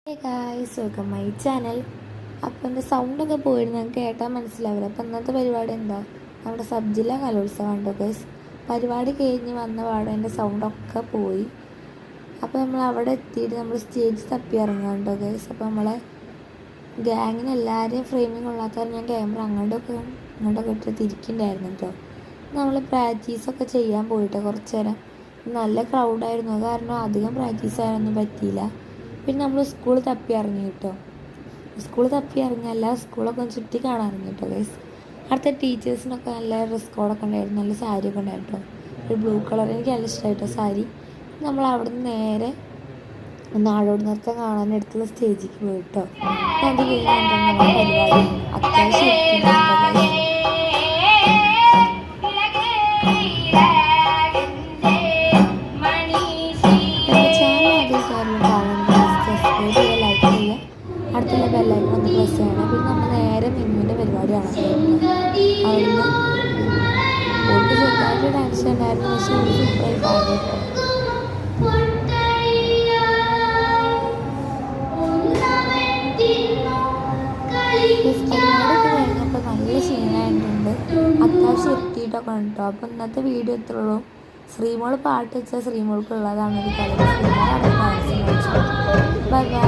Hey guys, welcome my channel. അപ്പോൾ എൻ്റെ സൗണ്ടൊക്കെ പോയിട്ട് നിങ്ങൾക്ക് കേട്ടാൽ മനസ്സിലാവില്ല. അപ്പോൾ ഇന്നത്തെ പരിപാടി എന്താ, നമ്മുടെ സബ് ജില്ലാ കലോത്സവം ഉണ്ടോ ഗൈസ്. പരിപാടി കഴിഞ്ഞ് വന്ന പാടെ എൻ്റെ സൗണ്ടൊക്കെ പോയി. അപ്പോൾ നമ്മൾ അവിടെ എത്തിയിട്ട് നമ്മൾ സ്റ്റേജ് തപ്പി ഇറങ്ങാണ്ടോ ഗൈസ്. അപ്പോൾ നമ്മളെ ഗ്യാങ്ങിന് എല്ലാവരെയും ഫ്രെയിമിങ് കൊള്ളാത്തവർ ഞാൻ ക്യാമറ അങ്ങോട്ടൊക്കെ ഇട്ട് തിരിക്കുന്നുണ്ടായിരുന്നു കേട്ടോ. നമ്മൾ പ്രാക്ടീസൊക്കെ ചെയ്യാൻ പോയിട്ട് കുറച്ച് നേരം നല്ല ക്രൗഡായിരുന്നു, കാരണം അധികം പ്രാക്ടീസ് ചെയ്യാനൊന്നും പറ്റിയില്ല. പിന്നെ നമ്മൾ സ്കൂൾ തപ്പി ഇറങ്ങി കേട്ടോ. സ്കൂൾ തപ്പി ഇറങ്ങി എല്ലാ സ്കൂളൊക്കെ ഒന്ന് ചുറ്റി കാണാൻ ഇറങ്ങി കേട്ടോ ഗൈസ്. അടുത്ത ടീച്ചേഴ്സിനൊക്കെ നല്ല ഡ്രസ് കോഡൊക്കെ ഉണ്ടായിരുന്നു, നല്ല സാരിയൊക്കെ ഉണ്ടായിരുന്നു കേട്ടോ. ഒരു ബ്ലൂ കളർ എനിക്ക് നല്ല ഇഷ്ടമായിട്ടോ സാരി. നമ്മൾ അവിടെ നിന്ന് നേരെ നാടോടി നൃത്തം കാണാൻ എടുത്തുള്ള സ്റ്റേജിലേക്ക് പോയി കേട്ടോ. അത് കഴിഞ്ഞിട്ട് നമ്മുടെ പരിപാടി അത്യാവശ്യം അടുത്തുള്ള ബെല്ലൈക്കൺ ഒന്ന് പ്രസ് ചെയ്യണം. പിന്നെ നമ്മൾ നേരെ മിന്നുവിൻ്റെ പരിപാടിയാണ്. അവിടുന്ന് ഓൾക്ക് ചെറുതായിട്ട് ടെൻഷൻ ഉണ്ടായിരുന്നു, പക്ഷെ ഒരു സൂപ്പറായി പാടി കേട്ടോ. പരിപാടിയൊക്കെ കഴിഞ്ഞപ്പോൾ നല്ല ക്ഷീണമായിട്ടുണ്ട്, അത്യാവശ്യം എത്തിയിട്ടൊക്കെ ഉണ്ടോ. അപ്പോൾ ഇന്നത്തെ വീഡിയോ എത്രയുള്ളൂ. ശ്രീമോൾ പാട്ട് വെച്ചാൽ ശ്രീമോൾക്കുള്ളതാണ് ഒരു കളി. ശ്രീമോളാണ് ഡാൻസ് കളിച്ചത്. Bye bye.